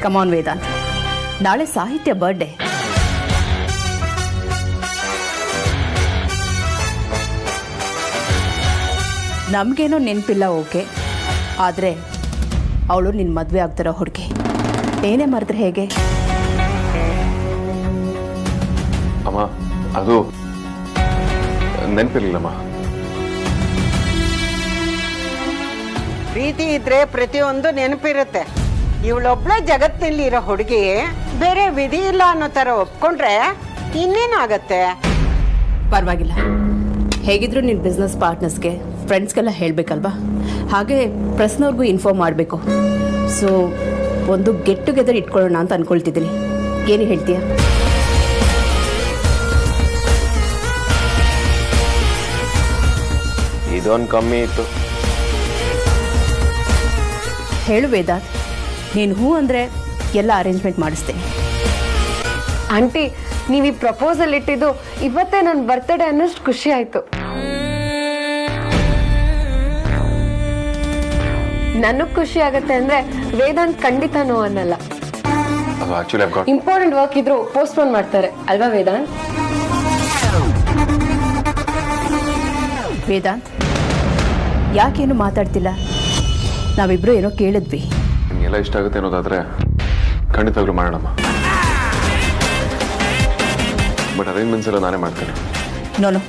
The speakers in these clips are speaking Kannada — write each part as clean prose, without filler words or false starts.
ಕಮಾನ್ ವೇದಾಂತ್, ನಾಳೆ ಸಾಹಿತ್ಯ ಬರ್ಡೇ. ನಮಗೇನೋ ನೆನಪಿಲ್ಲ, ಓಕೆ, ಆದರೆ ಅವಳು ನಿನ್ನ ಮದುವೆ ಆಗ್ತಿರೋ ಹುಡುಗಿ. ಏನೇ ಮರೆದ್ರೆ ಹೇಗೆ? ಅಮ್ಮ, ಅದು ನೆನಪಿರ್ಲಿಲ್ಲಮ್ಮ. ಪ್ರೀತಿ ಇದ್ರೆ ಪ್ರತಿಯೊಂದು ನೆನಪಿರುತ್ತೆ. ಇವಳೊಬ್ಳೆ ಜಗತ್ತಿನಲ್ಲಿ ಇರೋ ಹುಡುಗಿ ಬೇರೆ ವಿಧಿ ಇಲ್ಲ ಅನ್ನೋ ತರ ಒಪ್ಕೊಂಡ್ರೆ ಇನ್ನೇನಾಗತ್ತೆ? ಪರವಾಗಿಲ್ಲ, ಹೇಗಿದ್ರು ನಿನ್ನ ಬಿಸ್ನೆಸ್ ಪಾರ್ಟ್ನರ್ಸ್ಗೆ, ಫ್ರೆಂಡ್ಸ್ಗೆಲ್ಲ ಹೇಳಬೇಕಲ್ವಾ? ಹಾಗೆ ಪ್ರೆಸ್ನವ್ರಿಗೂ ಇನ್ಫಾರ್ಮ್ ಮಾಡಬೇಕು. ಸೊ ಒಂದು ಗೆಟ್ ಟುಗೆದರ್ ಇಟ್ಕೊಳ್ಳೋಣ ಅಂತ ಅಂದ್ಕೊಳ್ತಿದ್ದೀನಿ. ಏನು ಹೇಳ್ತೀಯ? ಇದೊಂದು ಕಮ್ಮಿ ಇತ್ತು. ಹೇಳು ವೇದಾಂತ್, ನೀನು ಹೂ ಅಂದರೆ ಎಲ್ಲ ಅರೇಂಜ್ಮೆಂಟ್ ಮಾಡಿಸ್ತೇನೆ. ಆಂಟಿ, ನೀವು ಈ ಪ್ರಪೋಸಲ್ ಇಟ್ಟಿದ್ದು ಇವತ್ತೇ ನನ್ನ ಬರ್ತ್ಡೇ ಅನ್ನೋಷ್ಟು ಖುಷಿ ಆಯ್ತು. ನನಗ್ ಖುಷಿ ಆಗತ್ತೆ ಅಂದ್ರೆ ವೇದಾಂತ್ ಖಂಡಿತ ನೋ ಅನ್ನಲ್ಲ. ಇಂಪಾರ್ಟೆಂಟ್ ವರ್ಕ್ ಇದ್ರು ಪೋಸ್ಟ್ಪೋನ್ ಮಾಡ್ತಾರೆ ಅಲ್ವಾ ವೇದಾಂತ್? ವೇದಾಂತ್, ಯಾಕೇನು ಮಾತಾಡ್ತಿಲ್ಲ? ನಾವಿಬ್ರು ಏನೋ ಕೇಳಿದ್ವಿ. ನಿಮಗೆಲ್ಲ ಇಷ್ಟ ಆಗುತ್ತೆ ಅನ್ನೋದಾದ್ರೆ ಖಂಡಿತವಾಗ್ಲೂ ಮಾಡೋಣಮ್ಮ. ಬಟ್ ಅರೇಂಜ್ಮೆಂಟ್ಸ್ ಎಲ್ಲ ನಾನೇ ಮಾಡ್ತೇನೆ. ನೋನು,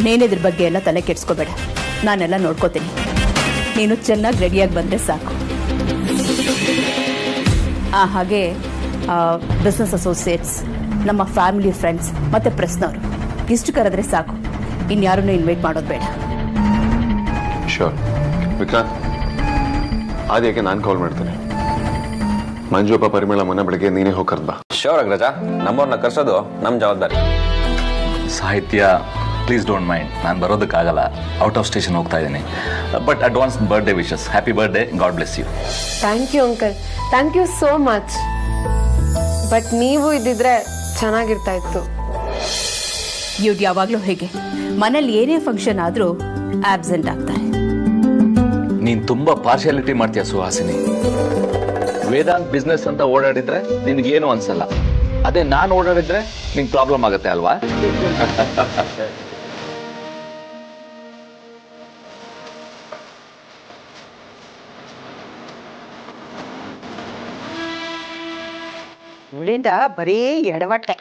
ನೀನಿದ್ರ ಬಗ್ಗೆ ಎಲ್ಲ ತಲೆ ಕೆಡ್ಸ್ಕೋಬೇಡ, ನಾನೆಲ್ಲ ನೋಡ್ಕೋತೀನಿ. ನೀನು ಚೆನ್ನಾಗಿ ರೆಡಿಯಾಗಿ ಬಂದರೆ ಸಾಕು. ಹಾಗೆ ಬಿಸ್ನೆಸ್ ಅಸೋಸಿಯೇಟ್ಸ್, ನಮ್ಮ ಫ್ಯಾಮಿಲಿ ಫ್ರೆಂಡ್ಸ್ ಮತ್ತು ಪ್ರೆಸ್ನವರು ಇಷ್ಟು ಕರೆದ್ರೆ ಸಾಕು. ಇನ್ಯಾರನ್ನೂ ಇನ್ವೈಟ್ ಮಾಡೋದು ಬೇಡ. ಶೋರ್ ವಿಕ್ರಾಂತ್, ಆದ್ಯಾಕೆ ನಾನು ಕಾಲ್ ಮಾಡ್ತೇನೆ. ಮಂಜುಪ್ಪ ಪರಿಮಳ ಮೊನ್ನೆ ಬೆಳಗ್ಗೆ ನೀನೇ ಹೋಗಿ ಕರ್ದ ಬಾ. ಶೋರ್ ಅಗ್ರಜ, ನಮ್ಮವ್ರನ್ನ ಕರ್ಸೋದು ನಮ್ಮ ಜವಾಬ್ದಾರಿ. ಸಾಹಿತ್ಯ, ಪ್ಲೀಸ್ ಡೋಂಟ್ ಮೈಂಡ್, ನಾನು ಬರೋದಕ್ಕಾಗಲ್ಲ, ಔಟ್ ಆಫ್ ಸ್ಟೇಷನ್ ಹೋಗ್ತಾ ಇದ್ದೀನಿ. But advance birthday wishes. Happy birthday, God bless you. Thank you uncle, thank you so much. But ನೀವು ಇದ್ದಿದ್ರೆ ಚೆನ್ನಾಗಿರ್ತಾ ಇತ್ತು. ಇವ್ರು ಯಾವಾಗಲೂ ಹೇಗೆ ಮನೇಲಿ ಏನೇ ಫಂಕ್ಷನ್ ಆದರೂ ಆಬ್ಸೆಂಟ್ ಆಗ್ತಾರೆ. ನೀನು ತುಂಬಾ ಪಾರ್ಶಿಯಾಲಿಟಿ ಮಾಡ್ತೀಯ ಸುಹಾಸಿನಿ. ವೇದಾಂತ್ ಬಿಸ್ನೆಸ್ ಅಂತ ಓಡಾಡಿದ್ರೆ ನಿನ್ಗೇನು ಅನ್ಸಲ್ಲ. ಅದೇ ನಾನು ಓಡಾಡಿದ್ರೆ ನಿಂಗೆ ಪ್ರಾಬ್ಲಮ್ ಆಗುತ್ತೆ ಅಲ್ವಾ? ಇವಳಿಂದ ಬರೀ ಎಡವಟ್ಟೆ.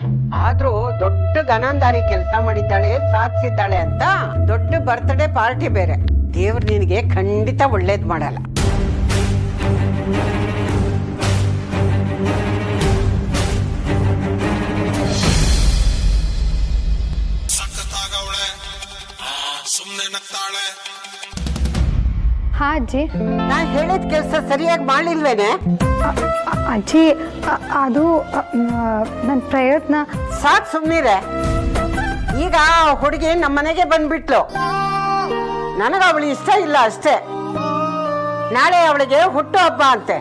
ಆದ್ರೂ ದೊಡ್ಡ ಗನಾಂಧಾರಿ ಕೆಲಸ ಮಾಡಿದ್ದಾಳೆ, ಸಾಧಿಸಿದ್ದಾಳೆ ಅಂತ ದೊಡ್ಡ ಬರ್ತ್ಡೇ ಪಾರ್ಟಿ ಬೇರೆ. ದೇವ್ರು ನಿನಗೆ ಖಂಡಿತ ಒಳ್ಳೇದ್ ಮಾಡಲ್ಲ. ಹಾ ಅಜ್ಜಿ, ನಾನ್ ಹೇಳಿದ ಕೆಲಸ ಸರಿಯಾಗಿ ಮಾಡ್ಲಿಲ್ವೇನೆ? ಅಜ್ಜಿ ಅದು ನನ್ನ ಪ್ರಯತ್ನ. ಸಾಕ್ ಸುಮ್ನಿರೆ. ಈಗ ಹುಡುಗಿ ನಮ್ಮನೆಗೆ ಬಂದ್ಬಿಟ್ಲು. ನನಗ ಅವಳು ಇಷ್ಟ ಇಲ್ಲ ಅಷ್ಟೇ. ನಾಳೆ ಅವಳಿಗೆ ಹುಟ್ಟು ಹಬ್ಬ ಅಂತೆ.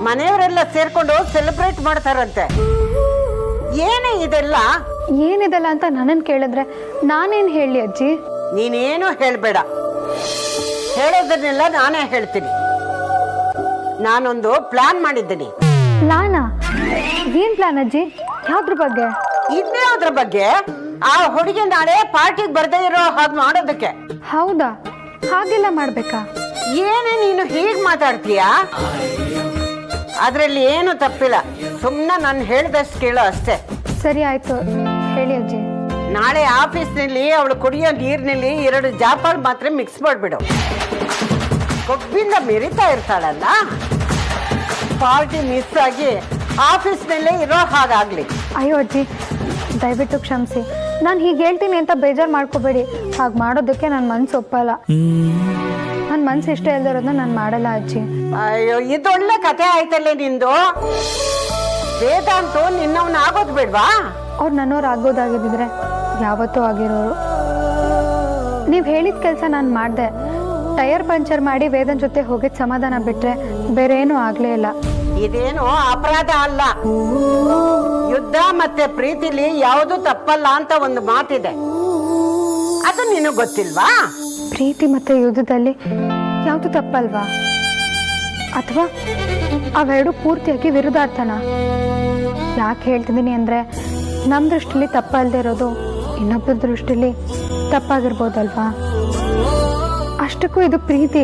ಮನೆಯವರೆಲ್ಲ ಸೇರ್ಕೊಂಡು ಸೆಲೆಬ್ರೇಟ್ ಮಾಡ್ತಾರಂತೆ. ಏನೇ ಇದೆಲ್ಲ? ಏನಿದೆಲ್ಲ ಅಂತ ನನ್ನನ್ನು ಕೇಳಿದ್ರೆ ನಾನೇನು ಹೇಳಿ ಅಜ್ಜಿ? ನೀನೇನು ಹೇಳ್ಬೇಡ, ಹೇಳೋದನ್ನೆಲ್ಲ ನಾನೇ ಹೇಳ್ತೀನಿ. ನಾನೊಂದು ಪ್ಲಾನ್ ಮಾಡಿದ್ದೀನಿ. ಪ್ಲಾನಾ? ಏನ್ ಪ್ಲಾನ್ ಅಜ್ಜಿ? ಯಾವ್ದ್ರ ಬಗ್ಗೆ? ಇನ್ಯಾವ್ದ್ರ ಬಗ್ಗೆ? ಆ ಹುಡುಗಿ ನಾಳೆ ಪಾರ್ಟಿಗೆ ಬರ್ದೇ ಇರೋ ಹಾಗೆ ಮಾಡೋದಕ್ಕೆ. ಹೌದಾ? ಹಾಗೆಲ್ಲ ಮಾಡ್ಬೇಕಾ? ಏನೇ ನೀನು ಹೀಗ್ ಮಾತಾಡ್ತೀಯಾ? ಅದ್ರಲ್ಲಿ ಏನು ತಪ್ಪಿಲ್ಲ, ಸುಮ್ನೆ ನಾನು ಹೇಳ್ದಷ್ಟು ಕೇಳೋ ಅಷ್ಟೇ. ಸರಿ ಆಯ್ತು, ಹೇಳಿ ಅಜ್ಜಿ. ನಾಳೆ ಆಫೀಸ್ನಲ್ಲಿ ಅವಳು ಕುಡಿಯೋ ನೀರಿನಲ್ಲಿ 2 ಜಾಪಾಲ್ ಮಾತ್ರ ಮಿಕ್ಸ್ ಮಾಡ್ಬಿಡು. ಕೊಬ್ಬಿಂದ ಮೆರಿತಾ ಇರ್ತಾಳಲ್ಲ, ಪಾರ್ಟಿ ಮಿಸ್ ಆಗಿ ಆಫೀಸ್ನಲ್ಲೇ ಇರೋ ಹಾಗಾಗ್ಲಿ. ಅಯ್ಯೋ ಅಜ್ಜಿ, ದಯವಿಟ್ಟು ಕ್ಷಮಿಸಿ. ನಾನು ಹೀಗೆ ಹೇಳ್ತೀನಿ ಅಂತ ಬೇಜಾರು ಮಾಡ್ಕೋಬೇಡಿ. ಹಾಗೆ ಮಾಡೋದಕ್ಕೆ ನನ್ನ ಮನ್ಸು ಒಪ್ಪಲ್ಲ. ನನ್ನ ಮನ್ಸು ಇಷ್ಟ ಇಲ್ದಿರೋದನ್ನ ನಾನು ಮಾಡಲ್ಲ ಅಜ್ಜಿ. ಅಯ್ಯೋ, ಇದೊಳ್ಳೆ ಕತೆ ಆಯ್ತಲ್ಲೇ ನಿಂದು. ವೇದಾಂತು ನಿನ್ನವನ್ನ ಆಗೋದು ಬೇಡ್ವಾ? ಅವ್ರು ನನ್ನವ್ರು ಆಗೋದಾಗಿದ್ದಿದ್ರೆ ಯಾವತ್ತೂ ಆಗಿರೋರು. ನೀವು ಹೇಳಿದ ಕೆಲಸ ನಾನು ಮಾಡಿದೆ. ಟೈರ್ ಪಂಚರ್ ಮಾಡಿ ವೇದನ್ ಜೊತೆ ಹೋಗಿದ್ ಸಮಾಧಾನ ಬಿಟ್ರೆ ಬೇರೆ ಏನೂ ಆಗ್ಲೇ ಇಲ್ಲ. ಇದೇನು ಅಪರಾಧ ಅಲ್ಲ. ಯುದ್ಧ ಮತ್ತೆ ಪ್ರೀತಿಲಿ ಯಾವುದು ತಪ್ಪಲ್ಲ ಅಂತ ಒಂದು ಮಾತಿದೆ, ಅದು ನಿನಗೆ ಗೊತ್ತಿಲ್ವಾ? ಪ್ರೀತಿ ಮತ್ತೆ ಯುದ್ಧದಲ್ಲಿ ಯಾವುದು ತಪ್ಪಲ್ವಾ? ಅಥವಾ ಅವೆರಡು ಪೂರ್ತಿಯಾಗಿ ವಿರುದ್ಧಾರ್ಥನ? ಯಾಕೆ ಹೇಳ್ತಿದ್ದೀನಿ ಅಂದರೆ ನಮ್ಮ ದೃಷ್ಟಿಲಿ ತಪ್ಪಲ್ಲದೆ ಇರೋದು ಇನ್ನೊಬ್ಬರ ದೃಷ್ಟಿಲಿ ತಪ್ಪಾಗಿರ್ಬೋದಲ್ವಾ? ಅಷ್ಟಕ್ಕೂ ಇದು ಪ್ರೀತಿ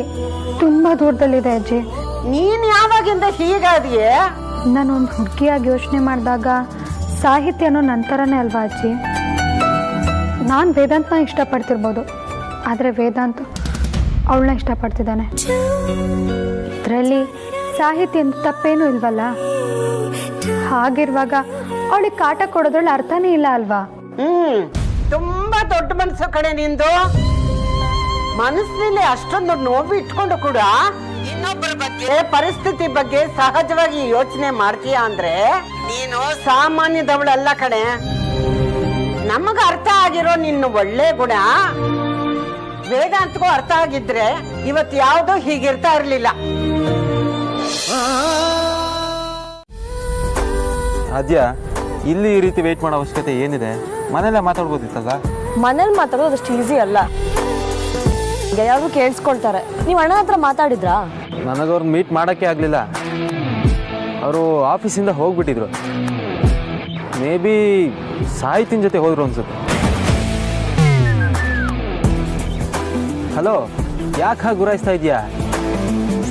ತುಂಬ ದೂರದಲ್ಲಿದೆ ಅಜ್ಜಿ. ನೀನ್ ಯಾವಾಗಿಂದ ಹೀಗಾದಿಯೇ? ನಾನೊಂದು ಹುಡುಗಿಯಾಗಿ ಯೋಚನೆ ಮಾಡಿದಾಗ ಸಾಹಿತ್ಯನೂ ನಂತರನೇ ಅಲ್ವಾ ಅಜ್ಜಿ? ನಾನು ವೇದಾಂತನ ಇಷ್ಟಪಡ್ತಿರ್ಬೋದು, ಆದರೆ ವೇದಾಂತ ಅವಳನ್ನ ಇಷ್ಟಪಡ್ತಿದ್ದಾನೆ. ಇದರಲ್ಲಿ ಸಾಹಿತ್ಯ ಅಂತ ತಪ್ಪೇನೂ ಇಲ್ವಲ್ಲ? ಹಾಗಿರುವಾಗ ಅವಳಿಗೆ ಕಾಟ ಕೊಡೋದ್ರಲ್ಲಿ ಅರ್ಥನೇ ಇಲ್ಲ ಅಲ್ವಾ? ತುಂಬಾ ದೊಡ್ಡ ಮನಸ್ಸು ಕಡೆ ನಿಂದು. ಮನಸ್ಸಿನಲ್ಲಿ ಅಷ್ಟೊಂದು ನೋವು ಇಟ್ಕೊಂಡು ಕೂಡ ಇನ್ನೊಬ್ಬರ ಬಗ್ಗೆ, ಪರಿಸ್ಥಿತಿ ಬಗ್ಗೆ ಸಹಜವಾಗಿ ಯೋಚನೆ ಮಾಡ್ತೀಯ ಅಂದ್ರೆ ನೀನು ಸಾಮಾನ್ಯದವಳಲ್ಲ ಕಣೆ. ನಮಗ ಅರ್ಥ ಆಗಿರೋ ನಿನ್ನ ಒಳ್ಳೆ ಗುಣ ವೇದಾಂತಗೂ ಅರ್ಥ ಆಗಿದ್ರೆ ಇವತ್ತು ಯಾವುದೋ ಹೀಗಿರ್ತಾ ಇರ್ಲಿಲ್ಲ. ಆದ್ಯ, ಇಲ್ಲಿ ಈ ರೀತಿ ವೇಟ್ ಮಾಡೋ ಅವಶ್ಯಕತೆ ಏನಿದೆ? ಮನೆಯಲ್ಲೇ ಮಾತಾಡ್ಬೋದಿತ್ತಲ್ಲ? ಮನೇಲಿ ಮಾತಾಡೋದು ಅಷ್ಟು ಈಸಿ ಅಲ್ಲ, ಯಾರು ಕೇಳಿಸ್ಕೊಳ್ತಾರೆ. ನೀವು ಅಣ್ಣ ಹತ್ರ ಮಾತಾಡಿದ್ರಾ? ನನಗವ್ರನ್ನ ಮೀಟ್ ಮಾಡೋಕ್ಕೆ ಆಗಲಿಲ್ಲ. ಅವರು ಆಫೀಸಿಂದ ಹೋಗ್ಬಿಟ್ಟಿದ್ರು. ಮೇ ಬಿ ಸಾಹಿತಿನ ಜೊತೆ ಹೋದ್ರು ಅನ್ಸುತ್ತೆ. ಹಲೋ, ಯಾಕೆ ಹಾಗೆ ಗುರಾಯಿಸ್ತಾ ಇದೆಯಾ?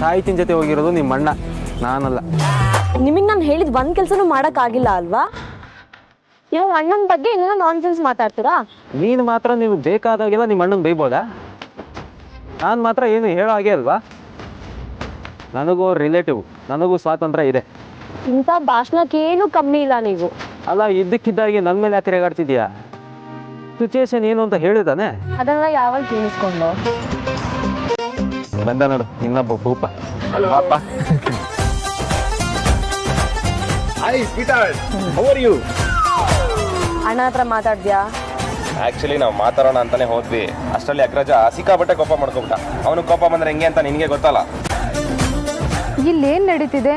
ಸಾಹಿತಿನ ಜೊತೆ ಹೋಗಿರೋದು ನಿಮ್ಮ ಅಣ್ಣ, ನಾನಲ್ಲ. ನಿಮಗೆ ನಾನು ಹೇಳಿದ ಒಂದು ಕೆಲಸನೂ ಮಾಡೋಕ್ಕಾಗಿಲ್ಲ ಅಲ್ವಾ? ಯಾವ ಅಣ್ಣನ ಬಗ್ಗೆ ಇನ್ನೂ ನಾನ್ಸೆನ್ಸ್ ಮಾತಾಡ್ತೀರಾ? ನೀನು ಮಾತ್ರ ನಿಮಗೆ ಬೇಕಾದಾಗೆಲ್ಲ ನಿಮ್ಮ ಅಣ್ಣನ ಬೈಬೋದಾ? ನಾನು ಮಾತ್ರ ಏನು ಹೇಳೋ ಹಾಗೆ ಅಲ್ವಾ? ನನಗೂ ರಿಲೇಟಿವ್, ನನಗೂ ಸ್ವಾತಂತ್ರ್ಯ ಇದೆ. ಇಂಥ ಭಾಷಣಕ್ಕೇನು ಕಮ್ಮಿ ಇಲ್ಲ ನೀವು. ಅಲ್ಲ, ಇದ್ದಕ್ಕಿದ್ದಾಗೆ ನನ್ನ ಮೇಲೆ ಯಾಕೆ ರೇಗಾಡ್ತಿದ್ಯಾ? ಸಿಚುಯೇಷನ್ ಏನು ಅಂತ ಹೇಳಿದಾನೆ. ಅದನ್ನ ಯಾವಾಗ ಕೇಳಿಸ್ಕೊಂಡು ಬಂದ ನೋಡು ಇನ್ನೊಬ್ಬ ಭೂಪ. ಅಣ್ಣ ಹತ್ರ ಮಾತಾಡ್ದ್ಯಾ? ಆಕ್ಚುಲಿ ನಾವು ಮಾತಾಡೋಣ ಅಂತಾನೆ ಹೋದ್ವಿ, ಅಷ್ಟರಲ್ಲಿ ಅಗ್ರಜ ಸಿಕ್ಕಾಬಟ್ಟೆ ಕೋಪ ಮಾಡ್ಕೊಬಿಟ್ಟ. ಅವನು ಕೋಪ ಬಂದ್ರೆ ಹೆಂಗೆ ಅಂತ ನಿನಗೆ ಗೊತ್ತಲ್ಲ. ಇಲ್ಲೇನು ನಡೀತಿದೆ?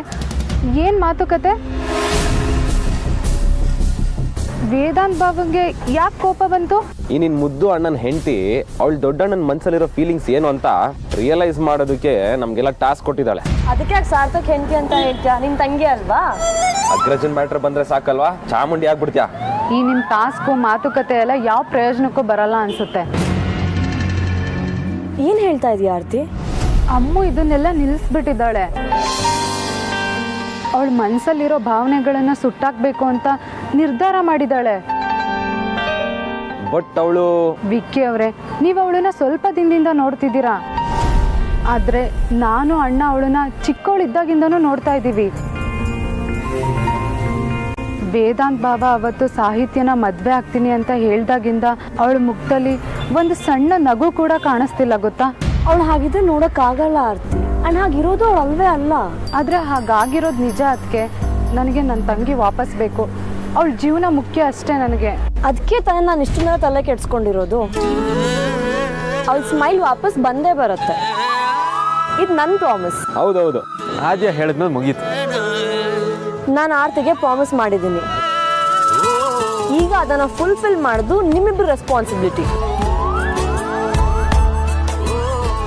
ಏನು ಮಾತುಕತೆ? ವೇದಾಂತ್ ಬಾಬುಗೆ ಯಾಕೆ ಕೋಪ ಬಂತು? ಈ ನಿನ್ ಮುದ್ದು ಅಣ್ಣನ ಹೆಂಡತಿ ಅವಳು ದೊಡ್ಡಣ್ಣನ ಮನ್ಸಲ್ಲಿರೋ ಫೀಲಿಂಗ್ಸ್ ಏನು ಅಂತ ರಿಯಲೈಸ್ ಮಾಡೋದಕ್ಕೆ ನಮ್ಗೆಲ್ಲ ಟಾಸ್ಕ್ ಕೊಟ್ಟಿದ್ದಾಳೆ. ಅದಕ್ಕೆ ಯಾಕೆ ಸಾರ್ಥಕ್ ಹೆಂಡತಿ ಅಂತ ಹೇಳ್ತೀಯ? ನಿನ್ ತಂಗಿ ಅಲ್ವಾ? ಅಗ್ರಜನ್ ಮ್ಯಾಟ್ರ್ ಬಂದ್ರೆ ಸಾಕಲ್ವಾ ಚಾಮುಂಡಿ ಆಗ್ಬಿಡ್ತೀಯ. ಈ ನಿಮ್ಮ ಟಾಸ್ಕು ಮಾತುಕತೆ ಎಲ್ಲ ಯಾವ ಪ್ರಯೋಜನಕ್ಕೂ ಬರಲ್ಲ ಅನ್ಸುತ್ತೆ. ಏನ್ ಹೇಳ್ತಾ ಇದೀಯ ಆರ್ತಿ? ಅಮ್ಮು ಇದನ್ನೆಲ್ಲ ನಿಲ್ಲಿಸ್ಬಿಟ್ಟಿದ್ದಾಳೆ. ಅವಳ ಮನಸ್ಸಲ್ಲಿರೋ ಭಾವನೆಗಳನ್ನ ಸುಟ್ಟಾಕ್ಬೇಕು ಅಂತ ನಿರ್ಧಾರ ಮಾಡಿದ್ದಾಳೆ. ಬಟ್ ಅವಳು ವಿಕ್ಕಿ ಅವರೇ, ನೀವು ಅವಳನ್ನ ಸ್ವಲ್ಪ ದಿನದಿಂದ ನೋಡ್ತಿದ್ದೀರಾ, ಆದ್ರೆ ನಾನು ಅಣ್ಣ ಅವಳನ್ನ ಚಿಕ್ಕವಳಿದ್ದಾಗಿಂದನೂ ನೋಡ್ತಾ ಇದ್ದೀವಿ. ವೇದಾಂತ್ ಬಾಬಾ ಅವತ್ತು ಸಾಹಿತ್ಯನ ಮದ್ವೆ ಆಗ್ತೀನಿ ಅಂತ ಹೇಳ್ದಾಗಿಂದ ಅವಳ ಮುಖದಲ್ಲಿ ಒಂದು ಸಣ್ಣ ನಗು ಕೂಡ ಕಾಣಿಸ್ತಿಲ್ಲ ಗೊತ್ತಾ? ಅವಳು ಹಾಗಿದ್ರೆ ನೋಡೋಕ್ಕಾಗಲ್ಲ ಆರ್ತಿ. ಅಣ್ಣ ಹಾಗಿರೋದು ಅವಳು ಅಲ್ವೇ ಅಲ್ಲ. ಆದರೆ ಹಾಗಾಗಿರೋದು ನಿಜ. ಅದಕ್ಕೆ ನನಗೆ ನನ್ನ ತಂಗಿ ವಾಪಸ್ ಬೇಕು. ಅವಳ ಜೀವನ ಮುಖ್ಯ ಅಷ್ಟೇ ನನಗೆ. ಅದಕ್ಕೆ ತಾನೇ ನಾನು ಇಷ್ಟು ದಿನ ತಲೆ ಕೆಡ್ಸ್ಕೊಂಡಿರೋದು. ಅವಳ ಸ್ಮೈಲ್ ವಾಪಸ್ ಬಂದೇ ಬರುತ್ತೆ, ಇದು ನನ್ನ ಪ್ರಾಮಿಸ್. ಹೌದೌದು, ಆದ್ಯ ಹೇಳಿದ್ಮೇಲೆ ಮುಗೀತು. ನಾನು ಆರ್ತಿಗೆ ಪ್ರಾಮಿಸ್ ಮಾಡಿದ್ದೀನಿ. ಈಗ ಅದನ್ನು ಫುಲ್ಫಿಲ್ ಮಾಡೋದು ನಿಮ್ಮಿಬ್ಬರು ರೆಸ್ಪಾನ್ಸಿಬಿಲಿಟಿ.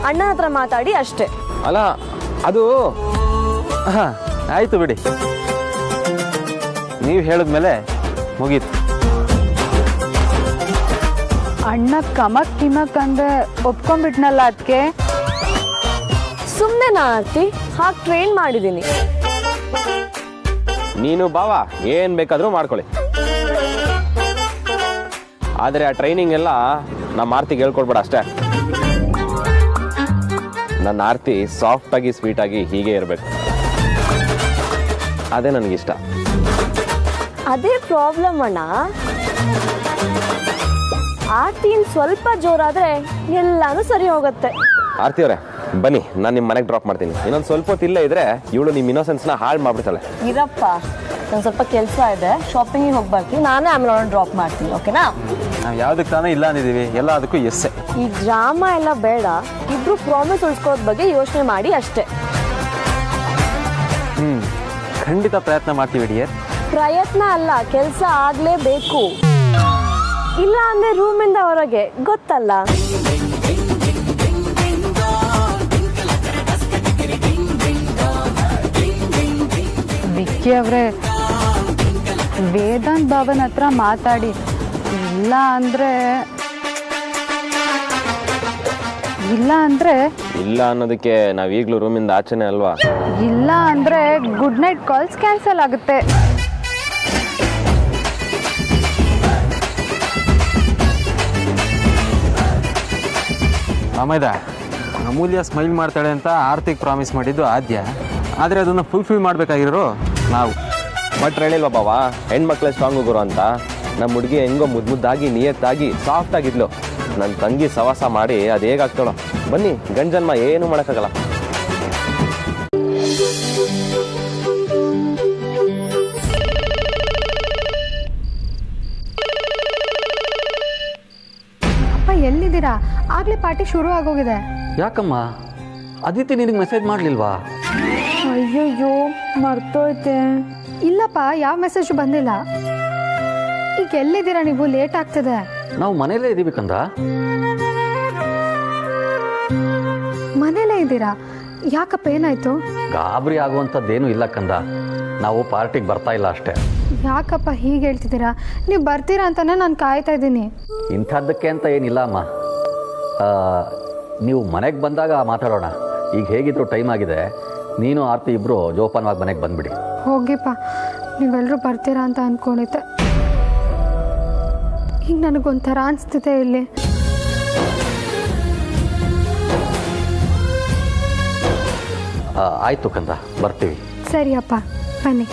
ಅಣ್ಣ ಹತ್ರ ಮಾತಾಡಿ ಅಷ್ಟೇ. ಅಲ್ಲ ಅದು ಹಾಂ ಆಯಿತು ಬಿಡಿ, ನೀವು ಹೇಳಿದ್ಮೇಲೆ ಮುಗೀತು. ಅಣ್ಣ ಕಮಕ್ ಕಿಮಕ್ ಅಂದ್ರೆ ಒಪ್ಕೊಂಡ್ಬಿಟ್ನಲ್ಲ. ಅದಕ್ಕೆ ಸುಮ್ಮನೆ ನಾ ಆರ್ತಿ ಹಾಗೆ ಟ್ರೈನ್ ಮಾಡಿದ್ದೀನಿ. ನೀನು ಬಾವ ಏನ್ ಬೇಕಾದ್ರೂ ಮಾಡ್ಕೊಳ್ಳಿ, ಆದ್ರೆ ಆ ಟ್ರೈನಿಂಗ್ ಎಲ್ಲ ನಮ್ಮ ಆರ್ತಿಗೆ ಹೇಳ್ಕೊಡ್ಬೇಡ ಅಷ್ಟೇ. ನನ್ನ ಆರ್ತಿ ಸಾಫ್ಟ್ ಆಗಿ ಸ್ವೀಟ್ ಆಗಿ ಹೀಗೆ ಇರಬೇಕು, ಅದೇ ನನಗಿಷ್ಟ. ಅದೇ ಪ್ರಾಬ್ಲಮ್ ಅಣ್ಣ. ಆರ್ತಿನ್ ಸ್ವಲ್ಪ ಜೋರಾದ್ರೆ ಎಲ್ಲಾನು ಸರಿ ಹೋಗುತ್ತೆ. ಆರ್ತಿ ಅವರೇ ಬನ್ನಿ, ನಾನು ನಿಮ್ಮ ಮನೆಗೆ ಡ್ರಾಪ್ ಮಾಡ್ತೀನಿ. ಇನ್ನೊಂದು ಸ್ವಲ್ಪ ಹೊತ್ತು ಇಲ್ಲೇ ಇದ್ರೆ ಇವಳು ನಿಮ್ಮ ಇನ್ನೋಸೆನ್ಸ್ನ ಹಾಳು ಮಾಡ್ಬಿಡ್ತಾಳೆ. ಇರಪ್ಪ, ನಂಗೆ ಸ್ವಲ್ಪ ಕೆಲಸ ಇದೆ, ಶಾಪಿಂಗಿಗೆ ಹೋಗಿ ಬರ್ತೀನಿ. ನಾನೇ ಆಮೇಲೆ ಡ್ರಾಪ್ ಮಾಡ್ತೀನಿ, ಓಕೆನಾ? ನಾವು ಯಾವುದಕ್ಕೆ ತಾನೇ ಇಲ್ಲ ಅಂದಿದ್ದೀವಿ, ಎಲ್ಲ ಅದಕ್ಕೂ ಎಸ್ಸೆ. ಈ ಡ್ರಾಮಾ ಎಲ್ಲ ಬೇಡ, ಇಬ್ರು ಪ್ರಾಮಿಸ್ ಉಳಿಸ್ಕೊಳ್ಳೋದ್ ಬಗ್ಗೆ ಯೋಚನೆ ಮಾಡಿ ಅಷ್ಟೇ. ಖಂಡಿತ ಪ್ರಯತ್ನ ಮಾಡ್ತೀವಿ ಡಿಯರ್. ಪ್ರಯತ್ನ ಅಲ್ಲ, ಕೆಲಸ ಆಗ್ಲೇಬೇಕು. ಇಲ್ಲ ಅಂದ್ರೆ ರೂಮಿಂದ ಹೊರಗೆ ಗೊತ್ತಲ್ಲ. ವಿಕ್ಕಿ ಅವರೇ, ವೇದಾಂತ್ ಬಾಬನ್ ಹತ್ರ ಮಾತಾಡಿ, ಇಲ್ಲ ಅಂದರೆ ಇಲ್ಲ ಅನ್ನೋದಕ್ಕೆ ನಾವು ಈಗಲೂ ರೂಮಿಂದ ಆಚೆನೆ ಅಲ್ವಾ? ಇಲ್ಲ ಅಂದರೆ ಗುಡ್ ನೈಟ್ ಕಾಲ್ಸ್ ಕ್ಯಾನ್ಸಲ್ ಆಗುತ್ತೆ. ಅಮೈದ, ಅಮೂಲ್ಯ ಸ್ಮೈಲ್ ಮಾಡ್ತಾಳೆ ಅಂತ ಆರ್ತಿಗೆ ಪ್ರಾಮಿಸ್ ಮಾಡಿದ್ದು ಆದ್ಯ, ಆದರೆ ಅದನ್ನು ಫುಲ್ಫಿಲ್ ಮಾಡಬೇಕಾಗಿರೋ ನಾವು. ಬಟ್ ಹೇಳಿಲ್ವ ಬಾವ, ಹೆಣ್ಮಕ್ಳೇ ಸ್ಟ್ರಾಂಗ್ ಗುರು ಅಂತ. ನಮ್ಮ ಹುಡುಗಿ ಹೆಂಗೋ ಮುದ್ದಾಗಿ ನಿಯತ್ತಾಗಿ ಸಾಫ್ಟ್ ಆಗಿದ್ಲು. ನನ್ನ ತಂಗಿ ಸವಾಸ ಮಾಡಿ ಅದು ಹೇಗಾಗ್ತಾಳೋ. ಬನ್ನಿ, ಗಂಜನ್ಮ ಏನು ಮಾಡೋಕ್ಕಾಗಲ್ಲ. ಅಪ್ಪ ಎಲ್ಲಿದ್ದೀರಾ? ಆಗ್ಲೇ ಪಾರ್ಟಿ ಶುರು ಆಗೋಗಿದೆ. ಯಾಕಮ್ಮ ಅದಿತಿ ನಿನಗೆ ಮೆಸೇಜ್ ಮಾಡಲಿಲ್ವಾ? ಅಯ್ಯಯ್ಯೋ, ಮರ್ತೋಯ್ತೆ. ಇಲ್ಲಪ್ಪ, ಯಾವ ಮೆಸೇಜ್ ಬಂದಿಲ್ಲ. ಈಗ ಎಲ್ಲಿದ್ದೀರಾ ನೀವು? ಲೇಟ್ ಆಗ್ತಿದೆ. ನಾವು ಮನೇಲೇ ಇದ್ದೀವಿ ಕಂದ. ಮನೇಲೇ ಇದ್ದೀರಾ? ಯಾಕಪ್ಪ, ಏನಾಯ್ತು? ಗಾಬರಿ ಆಗುವಂಥದ್ದೇನು ಇಲ್ಲ ಕಂದ, ನಾವು ಪಾರ್ಟಿಗೆ ಬರ್ತಾ ಇಲ್ಲ ಅಷ್ಟೇ. ಯಾಕಪ್ಪ ಹೀಗೆ ಹೇಳ್ತಿದ್ದೀರಾ? ನೀವು ಬರ್ತೀರಾ ಅಂತಾನೆ ನಾನು ಕಾಯ್ತಾ ಇದ್ದೀನಿ. ಇಂಥದ್ದಕ್ಕೆ ಅಂತ ಏನಿಲ್ಲ ಅಮ್ಮ, ನೀವು ಮನೆಗೆ ಬಂದಾಗ ಮಾತಾಡೋಣ. ಈಗ ಹೇಗಿದ್ರು ಟೈಮ್ ಆಗಿದೆ, ನೀನು ಆರ್ತಿ ಇಬ್ಬರು ಜೋಪಾನವಾಗಿ ಮನೆಗೆ ಬಂದುಬಿಡಿ. ಹೋಗಿಪ್ಪ, ನೀವೆಲ್ಲರೂ ಬರ್ತೀರಾ ಅಂತ ಅಂದ್ಕೊಂಡಿದ್ದೆ. ಈಗ ನನಗೊಂಥರ ಅನಿಸ್ತಿದೆ ಇಲ್ಲಿ. ಆಯಿತು ಕಂದ, ಬರ್ತೀವಿ. ಸರಿಯಪ್ಪ, ಬನ್ನಿ.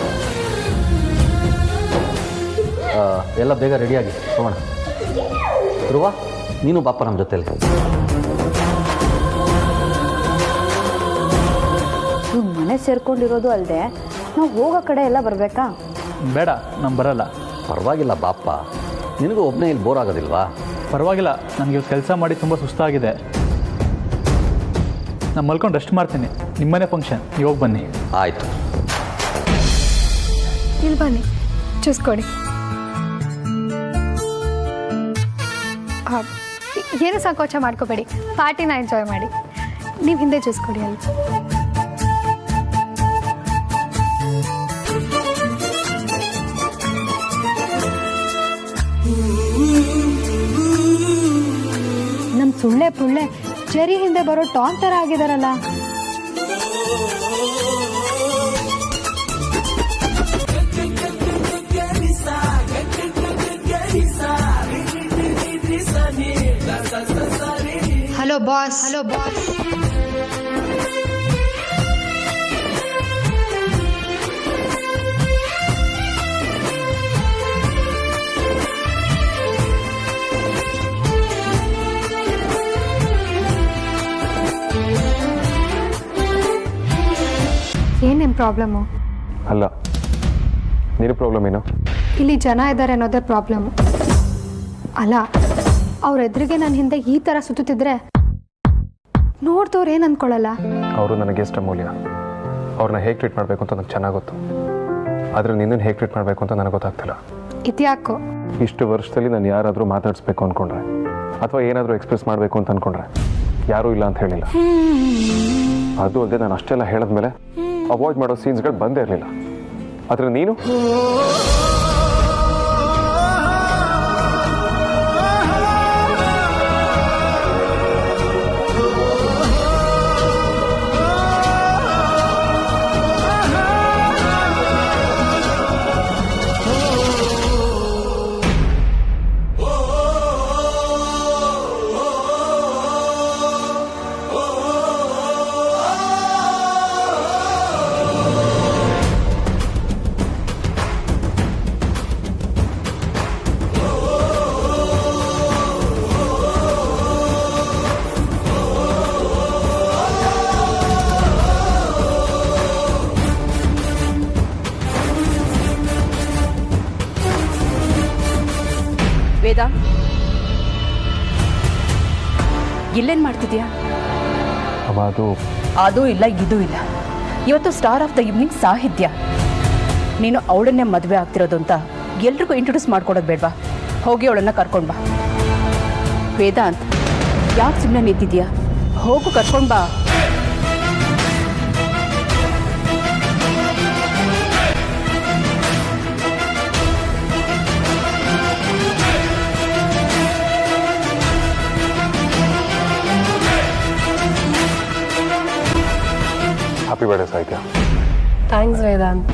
ಎಲ್ಲ ಬೇಗ ರೆಡಿಯಾಗಿ ಹೋಗೋಣ. ಧ್ರುವ, ನೀನು ಬಾಪ ನಮ್ಮ ಜೊತೆಲಿ. ಮನೆ ಸೇರ್ಕೊಂಡಿರೋದು ಅಲ್ಲದೆ ನಾವು ಹೋಗೋ ಕಡೆ ಎಲ್ಲ ಬರಬೇಕಾ? ಬೇಡ, ನಾನು ಬರಲ್ಲ. ಪರವಾಗಿಲ್ಲ ಬಾಪ, ನಿನಗೂ ಒಬ್ಬನೇ ಇಲ್ಲಿ ಬೋರ್ ಆಗೋದಿಲ್ವಾ? ಪರವಾಗಿಲ್ಲ, ನನಗೆ ಕೆಲಸ ಮಾಡಿ ತುಂಬ ಸುಸ್ತಾಗಿದೆ. ನಾನು ಮಲ್ಕೊಂಡು ರೆಸ್ಟ್ ಮಾಡ್ತೀನಿ. ನಿಮ್ಮನೆ ಫಂಕ್ಷನ್, ನೀವು ಹೋಗಿ ಬನ್ನಿ. ಆಯಿತು. ಇಲ್ಲಿ ಬನ್ನಿ, ಚೂಸ್ಕೊಡಿ. ಏನು ಸಂಕೋಚ ಮಾಡ್ಕೋಬೇಡಿ, ಪಾರ್ಟಿನ ಎಂಜಾಯ್ ಮಾಡಿ. ನೀವು ಹಿಂದೆ ಚೂಸ್ಕೊಡಿ ಅಲ್ಲಿ. ನಮ್ಮ ಸುಳ್ಳೆ ಪುಳ್ಳೆ ಚೆರಿ ಹಿಂದೆ ಬರೋ ಟಾಮ್ ಥರ ಆಗಿದಾರಲ್ಲ. Hello boss. ಏನೇನು ಪ್ರಾಬ್ಲಮ್ಮು? ಅಲ್ಲ, ನಿನ್ನ ಪ್ರಾಬ್ಲಮ್ ಏನು? ಇಲ್ಲಿ ಜನ ಇದ್ದಾರೆ ಅನ್ನೋದೇ ಪ್ರಾಬ್ಲಮ್ಮು. ಅಲ್ಲ, ಅವ್ರ ಎದುರಿಗೆ ನನ್ನ ಹಿಂದೆ ಈ ಥರ ಸುತ್ತಿದ್ರೆ ನೋಡ್ದವ್ರು ಏನು ಅಂದ್ಕೊಳ್ಳಲ್ಲ? ಅವರು ನನಗೆ ಎಷ್ಟು ಅಮೂಲ್ಯ. ಅವ್ರನ್ನ ಹೇಗೆ ಟ್ರೀಟ್ ಮಾಡಬೇಕು ಅಂತ ನನಗೆ ಚೆನ್ನಾಗಿ ಗೊತ್ತು. ಆದರೆ ನಿನ್ನನ್ನು ಹೇಗೆ ಟ್ರೀಟ್ ಮಾಡಬೇಕು ಅಂತ ನನಗೆ ಗೊತ್ತಾಗ್ತಿಲ್ಲ. ಇದ್ಯಾಕೋ? ಇಷ್ಟು ವರ್ಷದಲ್ಲಿ ನಾನು ಯಾರಾದರೂ ಮಾತಾಡಿಸ್ಬೇಕು ಅಂದ್ಕೊಂಡ್ರೆ ಅಥವಾ ಏನಾದರೂ ಎಕ್ಸ್ಪ್ರೆಸ್ ಮಾಡಬೇಕು ಅಂತ ಅಂದ್ಕೊಂಡ್ರೆ ಯಾರೂ ಇಲ್ಲ ಅಂತ ಹೇಳಿಲ್ಲ. ಅದು ಅಲ್ಲದೆ ನಾನು ಅಷ್ಟೆಲ್ಲ ಹೇಳಿದ್ಮೇಲೆ ಅವಾಯ್ಡ್ ಮಾಡೋ ಸೀನ್ಸ್ಗಳು ಬಂದೇ ಇರಲಿಲ್ಲ. ಆದರೆ ನೀನು ವೇದ, ಇಲ್ಲೇನು ಮಾಡ್ತಿದ್ಯಾ? ಅದು ಇಲ್ಲ, ಇದು ಇಲ್ಲ. ಇವತ್ತು ಸ್ಟಾರ್ ಆಫ್ ದ ಈವ್ನಿಂಗ್ ಸಾಹಿತ್ಯ. ನೀನು ಅವಳನ್ನೇ ಮದುವೆ ಆಗ್ತಿರೋದು ಅಂತ ಎಲ್ರಿಗೂ ಇಂಟ್ರೊಡ್ಯೂಸ್ ಮಾಡ್ಕೊಡೋದು ಬೇಡವಾ? ಹೋಗಿ ಅವಳನ್ನ ಕರ್ಕೊಂಡು ಬಾ. ವೇದಾಂತ್, ಯಾಕೆ ಸುಮ್ಮನೆ ನಿಂತಿದ್ಯಾ? ಹೋಗು, ಕರ್ಕೊಂಡು ಬಾ. ಮರಿಬೇಡ ಸಾಹಿತ್ಯ. ಥ್ಯಾಂಕ್ಸ್ ವೇದಾಂತ್.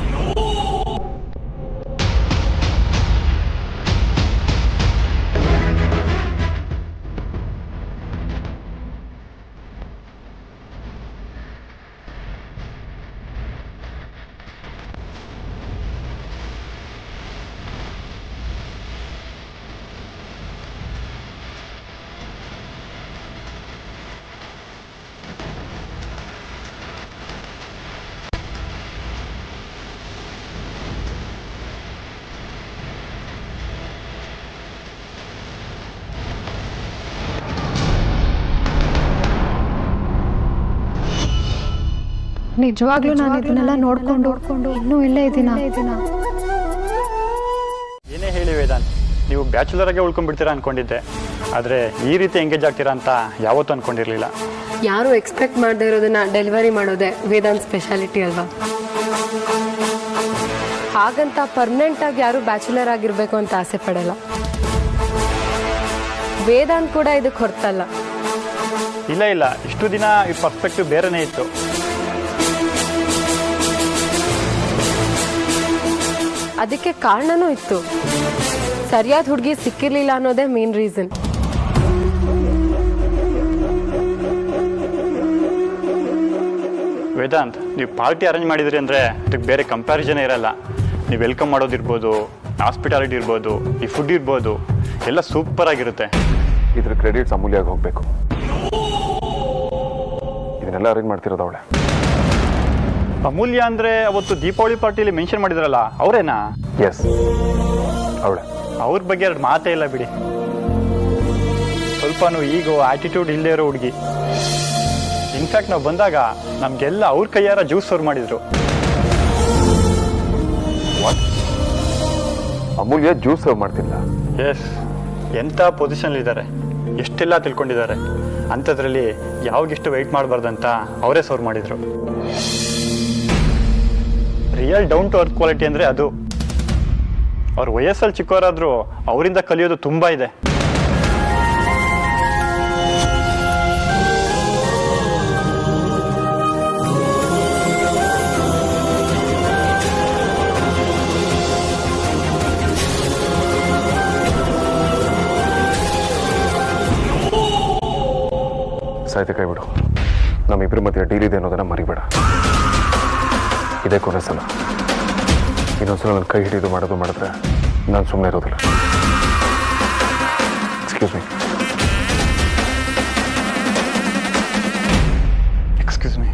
ನಿಜವಾಗ್ಲೂ ನಾನು ಇದನ್ನೆಲ್ಲ ನೋಡ್ಕೊಂಡು ಇನ್ನೂ ಇಲ್ಲೇ ಇದ್ದೀನ. ಏನೇ ಹೇಳಿ ವೇದಾಂತ್, ನೀವು ಬ್ಯಾಚುಲರಾಗೆ ಉಳ್ಕೊಂಡ್ಬಿಡ್ತೀರಾ ಅನ್ಕೊಂಡಿದ್ದೆ, ಆದರೆ ಈ ರೀತಿ ಎಂಗೇಜ್ ಆಗ್ತೀರಾ ಅಂತ ಯಾವತ್ತೂ ಅನ್ಕೊಂಡಿರಲಿಲ್ಲ. ಯಾರು ಎಕ್ಸ್ಪೆಕ್ಟ್ ಮಾಡದೇ ಇರೋದನ್ನ ಡೆಲಿವರಿ ಮಾಡೋದೇ ವೇದಾಂತ್ ಸ್ಪೆಷಾಲಿಟಿ ಅಲ್ವಾ? ಹಾಗಂತ ಪರ್ಮನೆಂಟಾಗಿ ಯಾರು ಬ್ಯಾಚುಲರ್ ಆಗಿರಬೇಕು ಅಂತ ಆಸೆ ಪಡಲ್ಲ. ವೇದಾಂತ್ ಕೂಡ ಇದಕ್ಕೆ ಹೊರತಲ್ಲ. ಇಲ್ಲ, ಇಷ್ಟು ದಿನ ಈ ಪರ್ಸ್ಪೆಕ್ಟಿವ್ ಬೇರೆನೇ ಇತ್ತು. ಅದಕ್ಕೆ ಕಾರಣನೂ ಇತ್ತು. ಸರಿಯಾದ ಹುಡುಗಿ ಸಿಕ್ಕಿರ್ಲಿಲ್ಲ ಅನ್ನೋದೇ ಮೇನ್ ರೀಸನ್. ವೇದಾಂತ್, ನೀವು ಪಾರ್ಟಿ ಅರೇಂಜ್ ಮಾಡಿದ್ರಿ ಅಂದರೆ ಅದಕ್ಕೆ ಬೇರೆ ಕಂಪ್ಯಾರಿಸನೇ ಇರಲ್ಲ. ನೀವು ವೆಲ್ಕಮ್ ಮಾಡೋದಿರ್ಬೋದು, ಹಾಸ್ಪಿಟಾಲಿಟಿ ಇರ್ಬೋದು, ಈ ಫುಡ್ ಇರ್ಬೋದು, ಎಲ್ಲ ಸೂಪರ್ ಆಗಿರುತ್ತೆ. ಇದ್ರ ಕ್ರೆಡಿಟ್ಸ್ ಅಮೂಲ್ಯಾಗಿ ಹೋಗಬೇಕು. ಇದನ್ನೆಲ್ಲ ಅರೇಂಜ್ ಮಾಡ್ತಿರೋದು ಅವಳೆ. ಅಮೂಲ್ಯ ಅಂದರೆ ಅವತ್ತು ದೀಪಾವಳಿ ಪಾರ್ಟಿಯಲ್ಲಿ ಮೆನ್ಷನ್ ಮಾಡಿದ್ರಲ್ಲ, ಅವರೇನಾ? ಎಸ್, ಅವಳೆ. ಅವ್ರ ಬಗ್ಗೆ ಎರಡು ಮಾತೇ ಇಲ್ಲ ಬಿಡಿ. ಸ್ವಲ್ಪನೂ ಈಗೋ ಆಟಿಟ್ಯೂಡ್ ಇಲ್ಲದೇ ಇರೋ ಹುಡುಗಿ. ಇನ್ಫ್ಯಾಕ್ಟ್ ನಾವು ಬಂದಾಗ ನಮಗೆಲ್ಲ ಅವ್ರ ಕೈಯಾರ ಜ್ಯೂಸ್ ಸರ್ವ್ ಮಾಡಿದ್ರು. ಅಮೂಲ್ಯ ಜ್ಯೂಸ್ ಸರ್ವ್ ಮಾಡ್ತಿಲ್ಲ? ಎಸ್, ಎಂಥ ಪೊಸಿಷನ್ಲಿದ್ದಾರೆ, ಎಷ್ಟೆಲ್ಲ ತಿಳ್ಕೊಂಡಿದ್ದಾರೆ. ಅಂಥದ್ರಲ್ಲಿ ಯಾವಾಗೆಷ್ಟು ವೆಯ್ಟ್ ಮಾಡಬಾರ್ದಂತ ಅವರೇ ಸರ್ವ್ ಮಾಡಿದರು. Real down to earth quality ಅಂದರೆ ಅದು. ಅವ್ರ ವಯಸ್ಸಲ್ಲಿ ಚಿಕ್ಕವರಾದರೂ ಅವರಿಂದ ಕಲಿಯೋದು ತುಂಬ ಇದೆ. ಸಾಹಿತ್ಯ ಕೈ ಬಿಡು. ನಮ್ಮಿಬ್ಬರ ಮಧ್ಯೆ ಡೀಲ್ ಇದೆ ಅನ್ನೋದನ್ನ ಮರಿಬೇಡ. ಇದೇ ಕೊನೆ ಸಲ. ಇನ್ನೊಂದ್ಸಲ ನನ್ನ ಕೈ ಹಿಡಿದು ಮಾಡಿದ್ರೆ ನಾನು ಸುಮ್ಮನೆ ಇರೋದಿಲ್ಲ. Excuse me. Excuse me.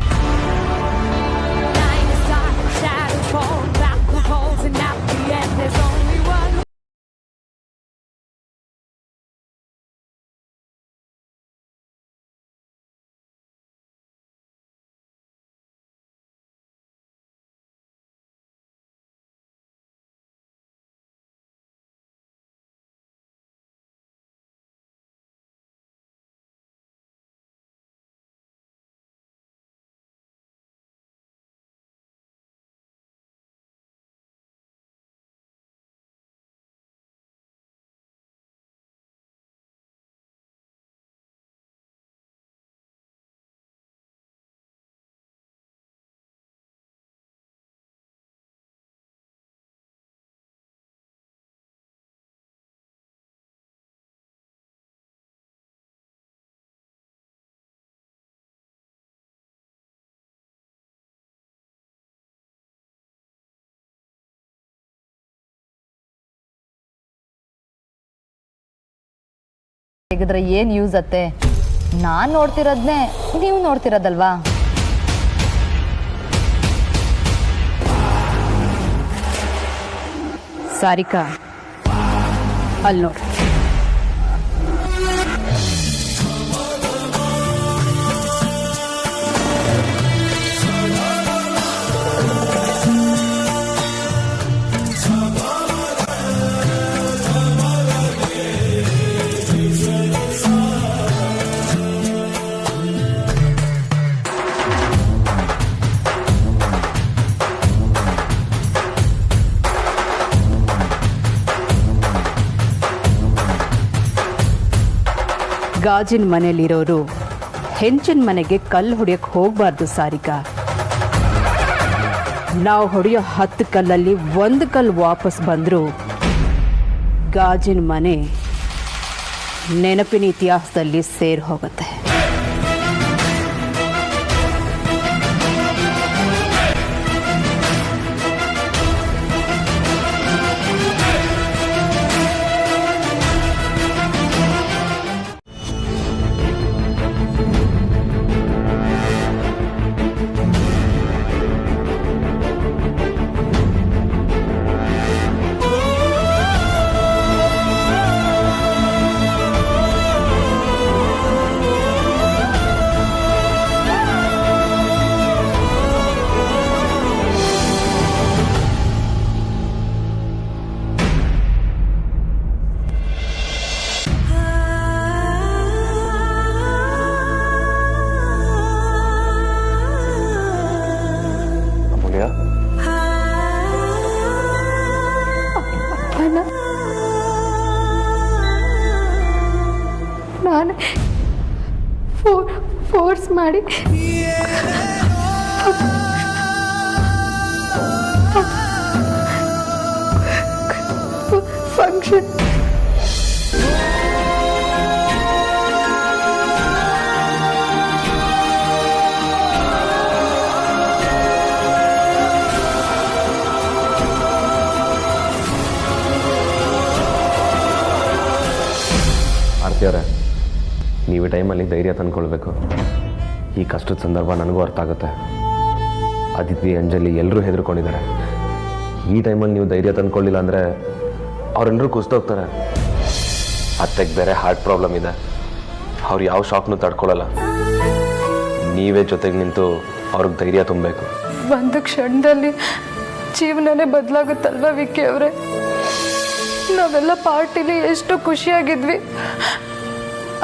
ತೆಗೆದ್ರೆ ಏನು ಯೂಸ್ ಅತ್ತೆ? ನಾನು ನೋಡ್ತಿರೋದನ್ನೇ ನೀವು ನೋಡ್ತಿರೋದಲ್ವಾ? ಸಾರಿಕಾ, ಅಲ್ಲಿ ನೋಡು. ಗಾಜಿನ ಮನೆಯಲ್ಲಿರೋರು ಹೆಂಚಿನ ಮನೆಗೆ ಕಲ್ಲು ಹೊಡಿಯಕ್ಕೆ ಹೋಗಬಾರ್ದು ಸಾರಿಕಾ. ನಾವು ಹೊಡೆಯೋ 10 ಕಲ್ಲಲ್ಲಿ 1 ಕಲ್ಲು ವಾಪಸ್ ಬಂದರೂ ಗಾಜಿನ ಮನೆ ನೆನಪಿನ ಇತಿಹಾಸದಲ್ಲಿ ಸೇರಿ ಹೋಗುತ್ತೆ. ನಾನು ಫೋರ್ಸ್ ಮಾಡಿ ಫಂಕ್ಷನ್ ಆರ್ತಿಯವರೇ, ನೀವು ಈ ಟೈಮಲ್ಲಿ ಧೈರ್ಯ ತಂದ್ಕೊಳ್ಬೇಕು. ಈ ಕಷ್ಟದ ಸಂದರ್ಭ ನನಗೂ ಅರ್ಥ ಆಗುತ್ತೆ. ಅದಿತಿ, ಅಂಜಲಿ ಎಲ್ಲರೂ ಹೆದರ್ಕೊಂಡಿದ್ದಾರೆ. ಈ ಟೈಮಲ್ಲಿ ನೀವು ಧೈರ್ಯ ತಂದ್ಕೊಳ್ಳಿಲ್ಲ ಅಂದರೆ ಅವರೆಲ್ಲರೂ ಕುಸಿದೋಗ್ತಾರೆ. ಅತ್ತೆಗೆ ಬೇರೆ ಹಾರ್ಟ್ ಪ್ರಾಬ್ಲಮ್ ಇದೆ. ಅವ್ರು ಯಾವ ಶಾಕ್ನೂ ತಡ್ಕೊಳ್ಳಲ್ಲ. ನೀವೇ ಜೊತೆಗೆ ನಿಂತು ಅವ್ರಿಗೆ ಧೈರ್ಯ ತುಂಬಬೇಕು. ಒಂದು ಕ್ಷಣದಲ್ಲಿ ಜೀವನನೇ ಬದಲಾಗುತ್ತಲ್ವ ವಿಕ್ಕಿ ಅವರೇ? ನಾವೆಲ್ಲ ಪಾರ್ಟಿಲಿ ಎಷ್ಟು ಖುಷಿಯಾಗಿದ್ವಿ.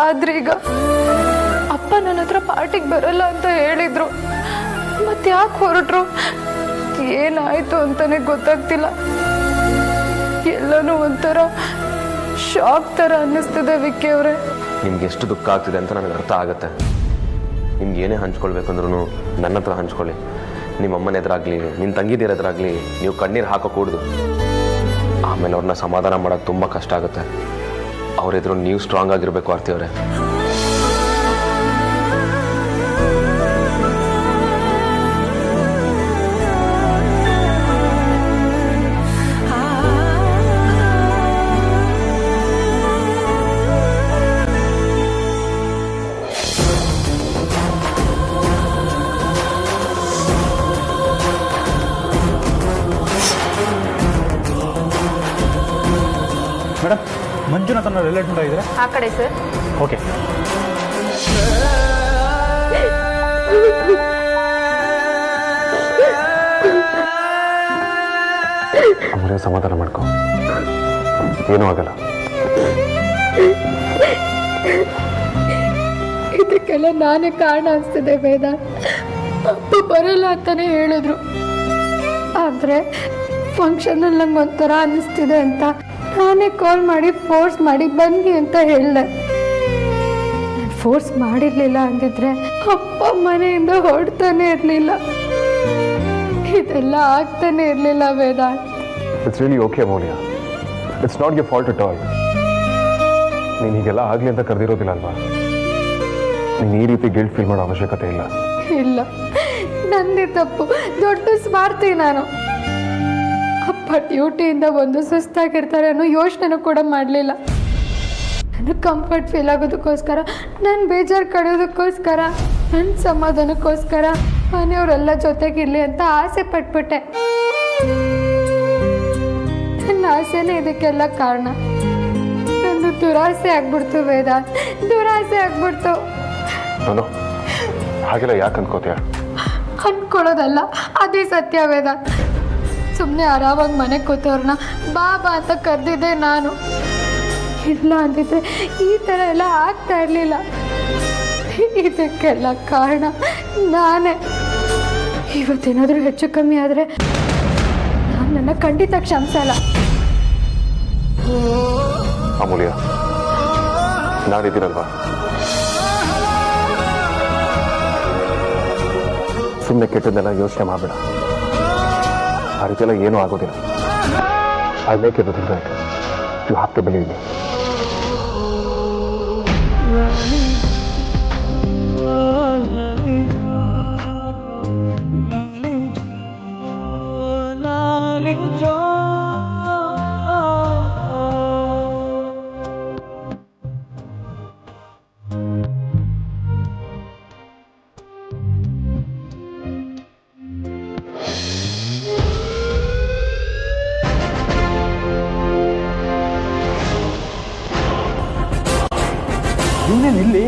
ಆದ್ರೆ ಈಗ ಅಪ್ಪ ನನ್ನ ಹತ್ರ ಪಾರ್ಟಿಗೆ ಬರಲ್ಲ ಅಂತ ಹೇಳಿದ್ರು. ಮತ್ತೆ ಯಾಕೆ ಹೊರಟ್ರು? ಏನಾಯ್ತು ಅಂತಾನೆ ಗೊತ್ತಾಗ್ತಿಲ್ಲ. ಎಲ್ಲನೂ ಒಂಥರ ಶಾಕ್ ಥರ ಅನ್ನಿಸ್ತಿದೆ ವಿಕ್ಕಿ ಅವರೇ. ನಿಮ್ಗೆ ಎಷ್ಟು ದುಃಖ ಆಗ್ತಿದೆ ಅಂತ ನನಗೆ ಅರ್ಥ ಆಗುತ್ತೆ. ನಿಮ್ಗೆ ಏನೇ ಹಂಚ್ಕೊಳ್ಬೇಕಂದ್ರೂ ನನ್ನ ಹತ್ರ ಹಂಚ್ಕೊಳ್ಳಿ. ನಿಮ್ಮ ಅಮ್ಮನ ಎದುರಾಗಲಿ, ನಿನ್ನ ತಂಗಿದಿರ ಎದುರಾಗಲಿ ನೀವು ಕಣ್ಣೀರು ಹಾಕೋಕೂಡ್ದು. ಆಮೇಲೆ ಅವ್ರನ್ನ ಸಮಾಧಾನ ಮಾಡೋಕ್ಕೆ ತುಂಬ ಕಷ್ಟ ಆಗುತ್ತೆ. ಅವರೆದುರು ನೀವು ಸ್ಟ್ರಾಂಗ್ ಆಗಿರಬೇಕು ಆರ್ತಿಯವರೇ. ಮೇಡಮ್, ಮಂಜುನಾಥ್ ಅನ್ನೋ ರಿಲೇಟಿವ್ ಆಗಿದ್ರೆ ಆ ಕಡೆ ಸರ್. ಓಕೆ. ಅಮ್ಮನೇ ಸಮಾಧಾನ ಮಾಡ್ಕೊ, ಏನೂ ಆಗಲ್ಲ. ಇದಕ್ಕೆಲ್ಲ ನಾನೇ ಕಾರಣ ಅನಿಸ್ತಿದೆ ವೇದ. ಅಪ್ಪ ಬರಲ್ಲ ಅಂತಾನೆ ಹೇಳಿದ್ರು. ಆದರೆ ಫಂಕ್ಷನಲ್ಲಿ ನಂಗೆ ಒಂಥರ ಅನ್ನಿಸ್ತಿದೆ ಅಂತ ನಾನೇ ಕಾಲ್ ಮಾಡಿ ಫೋರ್ಸ್ ಮಾಡಿ ಬನ್ನಿ ಅಂತ ಹೇಳಿದೆ. ನಾನು ಫೋರ್ಸ್ ಮಾಡಿರಲಿಲ್ಲ ಅಂದಿದ್ರೆ ಅಪ್ಪ ಮನೆಯಿಂದ ಹೊರಡ್ತಾನೆ ಇರಲಿಲ್ಲ. ಇದೆಲ್ಲ ಆಗ್ತಾನೆ ಇರಲಿಲ್ಲ Veda. It's really okay Amulya. It's not your fault at all. ನೀನು ಹೀಗೆಲ್ಲ ಆಗಲಿ ಅಂತ ಕರೆದಿರೋದಿಲ್ಲ ಅಲ್ವಾ? ನೀನು ಈ ರೀತಿ ಗಿಲ್ಟ್ ಫೀಲ್ ಮಾಡೋ ಅವಶ್ಯಕತೆ ಇಲ್ಲ. ಇಲ್ಲ, ನಂದೇ ತಪ್ಪು. ದೊಡ್ಡ ಸ್ವಾರ್ಥಿ ನಾನು. ಅಪ್ಪ ಡ್ಯೂಟಿಯಿಂದ ಬಂದು ಸುಸ್ತಾಗಿರ್ತಾರೆ ಅನ್ನೋ ಯೋಚನೆನೂ ಕೂಡ ಮಾಡಲಿಲ್ಲ. ನಾನು ಕಂಫರ್ಟ್ ಫೀಲ್ ಆಗೋದಕ್ಕೋಸ್ಕರ, ನನ್ನ ಬೇಜಾರು ಕಳೆಯೋದಕ್ಕೋಸ್ಕರ, ನನ್ನ ಸಮಾಧಾನಕ್ಕೋಸ್ಕರ ಮನೆಯವರೆಲ್ಲ ಜೊತೆಗಿರಲಿ ಅಂತ ಆಸೆ ಪಟ್ಬಿಟ್ಟೆ. ನನ್ನ ಆಸೆನೇ ಇದಕ್ಕೆಲ್ಲ ಕಾರಣ. ನನ್ನ ದುರಾಸೆ ಆಗ್ಬಿಡ್ತು ವೇದ, ದುರಾಸೆ ಆಗ್ಬಿಡ್ತು. ನಾನು ಹಾಗೆಲ್ಲ ಯಾಕೆ ಅನ್ಕೋತೀಯ? ಅನ್ಕೊಳ್ಳೋದಲ್ಲ, ಅದೇ ಸತ್ಯ ವೇದ. ಸುಮ್ಮನೆ ಆರಾಮಾಗಿ ಮನೆಗೆ ಕೂತವ್ರನ್ನ ಬಾಬಾ ಅಂತ ಕರೆದಿದ್ದೆ ನಾನು. ಇಲ್ಲ ಅಂದಿದ್ರೆ ಈ ಥರ ಎಲ್ಲ ಆಗ್ತಾ ಇರಲಿಲ್ಲ. ಇದಕ್ಕೆಲ್ಲ ಕಾರಣ ನಾನೇ. ಇವತ್ತೇನಾದರೂ ಹೆಚ್ಚು ಕಮ್ಮಿ ಆದರೆ ನಾನು ನನ್ನ ಖಂಡಿತ ಕ್ಷಮಿಸಲ್ಲ. ಅಮೂಲ್ಯ, ನಾನಿದ್ದೀನಲ್ವಾ? ಸುಮ್ಮನೆ ಕೆಟ್ಟದ್ದೆಲ್ಲ ಯೋಚನೆ ಮಾಡಬೇಡ. ರೀತಿ ಎಲ್ಲ ಏನೂ ಆಗೋದಿಲ್ಲ. I make it right. You have to believe me. ಇನ್ನೇನು ಇಲ್ಲಿ